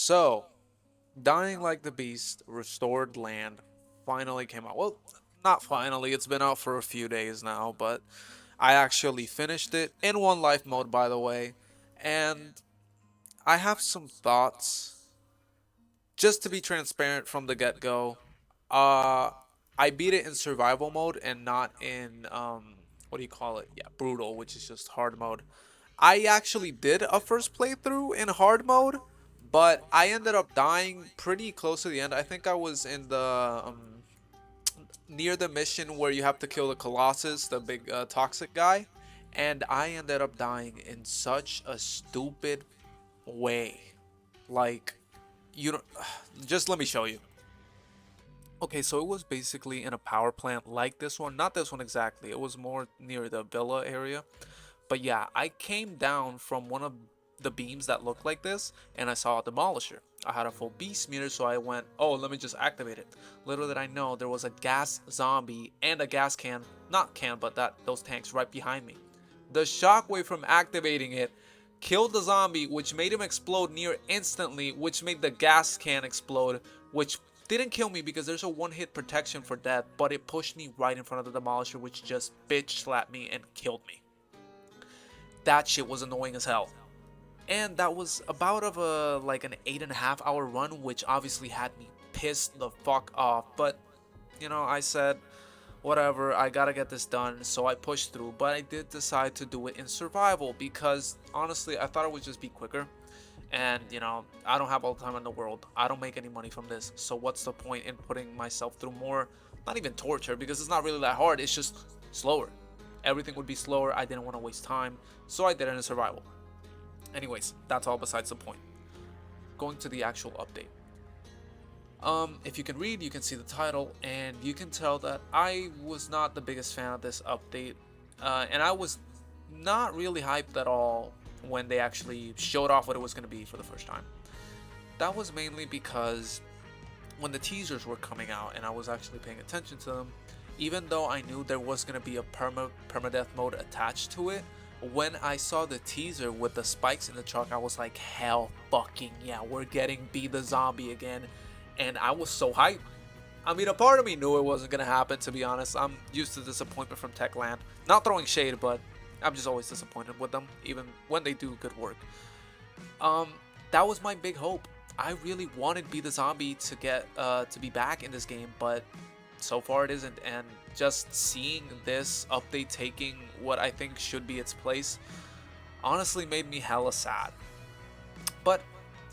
So, Dying Like the Beast Restored Land finally came out. Well, not finally, it's been out for a few days now, but I actually finished it in One Life mode, by the way. And I have some thoughts, just to be transparent from the get go. Uh, I beat it in survival mode and not in, what do you call it? Yeah, brutal, which is just hard mode. I actually did a first playthrough in hard mode, but I ended up dying pretty close to the end. I think I was in the near the mission where you have to kill the Colossus, the big toxic guy, and I ended up dying in such a stupid way. Like, you don't. Just let me show you. Okay, so it was basically in a power plant like this one. Not this one exactly. It was more near the villa area. But yeah, I came down from one of the beams that looked like this, and I saw a demolisher. I had a full beast meter, so I went, oh, let me just activate it. Little did I know there was a gas zombie and a gas can, not can, but those tanks right behind me. The shockwave from activating it killed the zombie, which made him explode near instantly, which made the gas can explode, which didn't kill me because there's a one-hit protection for death, but it pushed me right in front of the demolisher, which just bitch slapped me and killed me. That shit was annoying as hell. And that was about of a like an 8.5 hour run, which obviously had me pissed the fuck off. But I said, whatever, I gotta get this done, so I pushed through. But I did decide to do it in survival because honestly, I thought it would just be quicker. And I don't have all the time in the world. I don't make any money from this, so what's the point in putting myself through more, not even torture, because it's not really that hard, it's just slower. Everything would be slower. I didn't want to waste time, so I did it in survival. Anyways, that's all besides the point. Going to the actual update. If you can read, you can see the title, and you can tell that I was not the biggest fan of this update, and I was not really hyped at all when they actually showed off what it was going to be for the first time. That was mainly because when the teasers were coming out and I was actually paying attention to them, even though I knew there was going to be a permadeath mode attached to it, when I saw the teaser with the spikes in the truck, I was like, hell fucking yeah, we're getting Be the Zombie again. And I was so hyped. I mean, a part of me knew it wasn't going to happen, to be honest. I'm used to disappointment from Techland. Not throwing shade, but I'm just always disappointed with them, even when they do good work. Um, that was my big hope. I really wanted Be the Zombie to be back in this game, but so far it isn't. And just seeing this update taking what I think should be its place honestly made me hella sad. But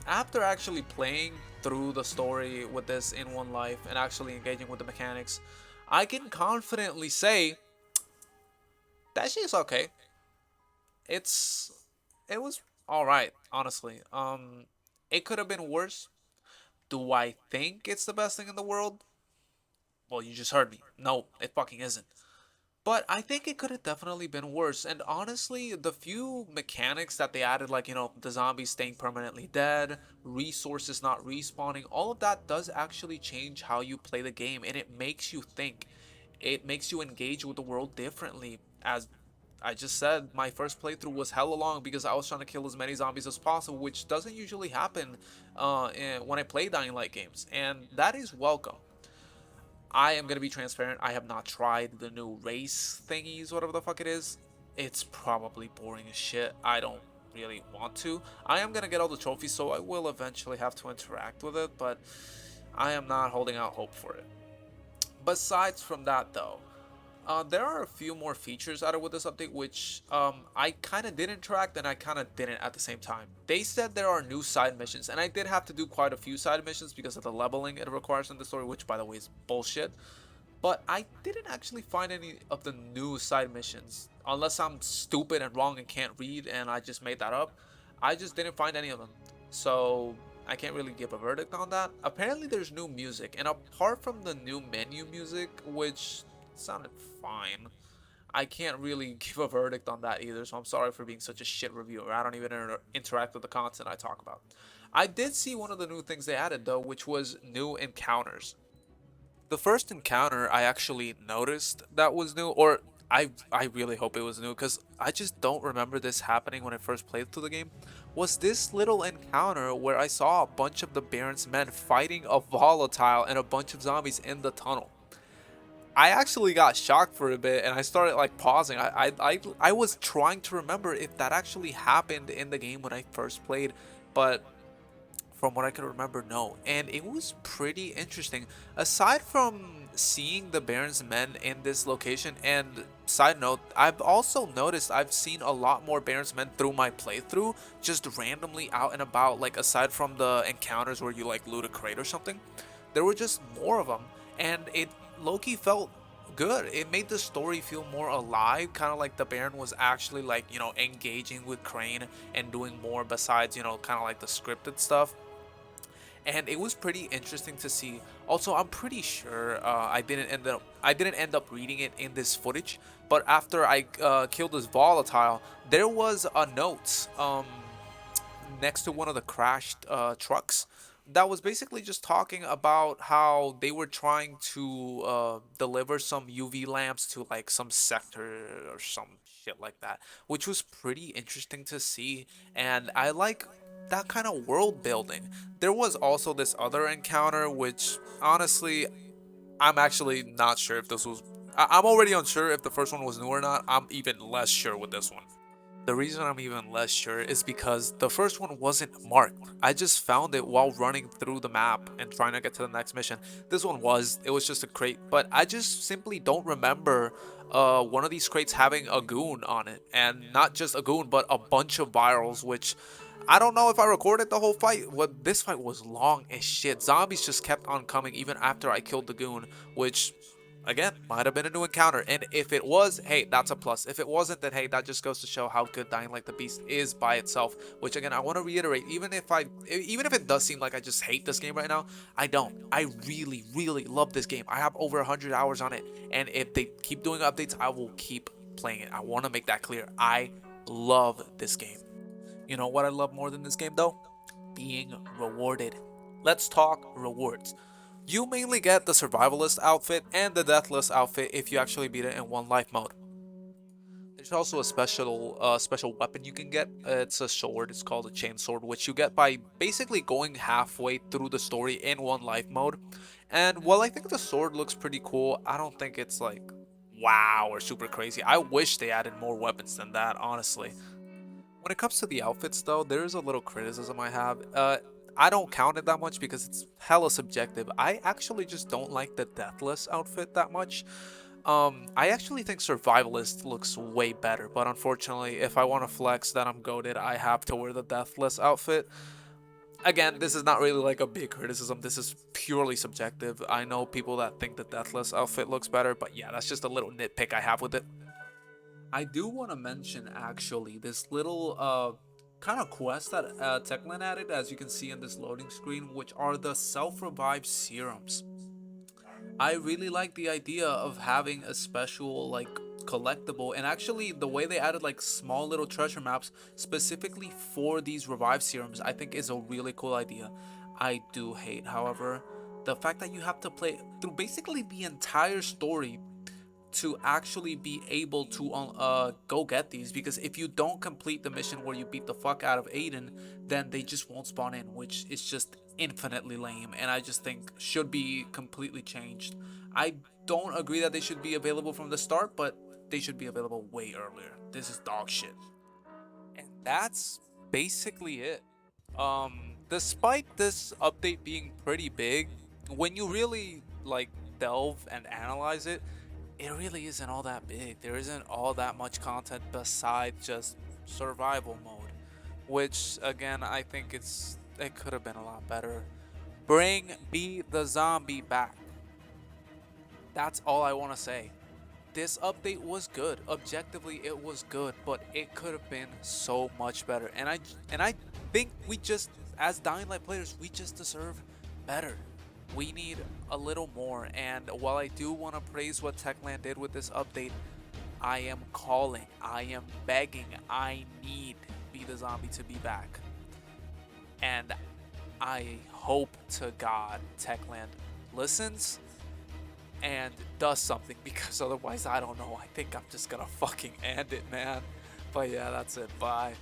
after actually playing through the story with this in One Life and actually engaging with the mechanics, I can confidently say that shit's okay. It's it was all right, honestly. It could have been worse. Do I think it's the best thing in the world? Well, you just heard me. No, it fucking isn't. But I think it could have definitely been worse. And honestly, the few mechanics that they added, like, the zombies staying permanently dead, resources not respawning, all of that does actually change how you play the game. And it makes you think. It makes you engage with the world differently. As I just said, my first playthrough was hella long because I was trying to kill as many zombies as possible, which doesn't usually happen when I play Dying Light games. And that is welcome. I am gonna be transparent. I have not tried the new race thingies, whatever the fuck it is. It's probably boring as shit. I don't really want to. I am gonna get all the trophies, so I will eventually have to interact with it, but I am not holding out hope for it. Besides from that, though, there are a few more features added with this update, which I kind of did interact and I kind of didn't at the same time. They said there are new side missions, and I did have to do quite a few side missions because of the leveling it requires in the story, which, by the way, is bullshit. But I didn't actually find any of the new side missions, unless I'm stupid and wrong and can't read and I just made that up. I just didn't find any of them. So I can't really give a verdict on that. Apparently there's new music, and apart from the new menu music, which sounded fine, I can't really give a verdict on that either, so I'm sorry for being such a shit reviewer. I don't even interact with the content I talk about. I did see one of the new things they added though, which was new encounters. The first encounter I actually noticed that was new, or I really hope it was new because I just don't remember this happening when I first played through the game. Was this little encounter where I saw a bunch of the Baron's men fighting a volatile and a bunch of zombies in the tunnel. I actually got shocked for a bit and I started like pausing. I was trying to remember if that actually happened in the game when I first played, but from what I can remember, no. And it was pretty interesting. Aside from seeing the Baron's men in this location, and side note, I've also noticed I've seen a lot more Baron's men through my playthrough, just randomly out and about, like aside from the encounters where you like loot a crate or something, there were just more of them, and it low-key felt good. It made the story feel more alive, kind of like the Baron was actually like, engaging with Crane and doing more besides, kind of like the scripted stuff, and it was pretty interesting to see. Also, I'm pretty sure I didn't end up reading it in this footage, but after I killed this volatile, there was a note next to one of the crashed trucks that was basically just talking about how they were trying to deliver some UV lamps to like some sector or some shit like that, which was pretty interesting to see. And I like that kind of world building. There was also this other encounter, which honestly, I'm actually not sure if this was. I'm already unsure if the first one was new or not. I'm even less sure with this one. The reason I'm even less sure is because the first one wasn't marked. I just found it while running through the map and trying to get to the next mission. This one it was just a crate, but I just simply don't remember one of these crates having a goon on it. And not just a goon, but a bunch of virals, which I don't know if I recorded the whole fight. This fight was long as shit. Zombies just kept on coming even after I killed the goon, which again might have been a new encounter, and if it was, hey, that's a plus. If it wasn't, then hey, that just goes to show how good Dying Like the Beast is by itself, which again I want to reiterate, even if it does seem like I just hate this game right now, I don't. I really love this game. I have over 100 hours on it, and if they keep doing updates, I will keep playing it. I want to make that clear. I love this game. You know what I love more than this game though? Being rewarded. Let's talk rewards. You mainly get the survivalist outfit and the deathless outfit if you actually beat it in one life mode. There's also a special weapon you can get. It's a sword. It's called a chain sword, which you get by basically going halfway through the story in one life mode. And while I think the sword looks pretty cool, I don't think it's like wow or super crazy. I wish they added more weapons than that, honestly. When it comes to the outfits, though, there's a little criticism I have. I don't count it that much because it's hella subjective. I actually just don't like the Deathless outfit that much. I actually think Survivalist looks way better, but unfortunately, if I want to flex that I'm goated, I have to wear the Deathless outfit. Again, this is not really like a big criticism. This is purely subjective. I know people that think the Deathless outfit looks better, but yeah, that's just a little nitpick I have with it. I do want to mention actually this little kind of quest that Techland added, as you can see in this loading screen, which are the self-revive serums. I really like the idea of having a special like collectible, and actually the way they added like small little treasure maps specifically for these revive serums I think is a really cool idea. I do hate, however, the fact that you have to play through basically the entire story to actually be able to go get these, because if you don't complete the mission where you beat the fuck out of Aiden, then they just won't spawn in, which is just infinitely lame, and I just think should be completely changed. I don't agree that they should be available from the start, but they should be available way earlier. This is dog shit. And that's basically it. Despite this update being pretty big, when you really like delve and analyze it, it really isn't all that big. There isn't all that much content besides just survival mode, which again I think it could have been a lot better. Bring me the zombie back. That's all I want to say. This update was good. Objectively, it was good, but it could have been so much better. And I think we just, as Dying Light players, we just deserve better. We need a little more. And while I do want to praise what Techland did with this update, I am calling, I am begging, I need Be the Zombie to be back. And I hope to God Techland listens and does something, because otherwise, I don't know. I think I'm just gonna fucking end it, man. But yeah, that's it. Bye.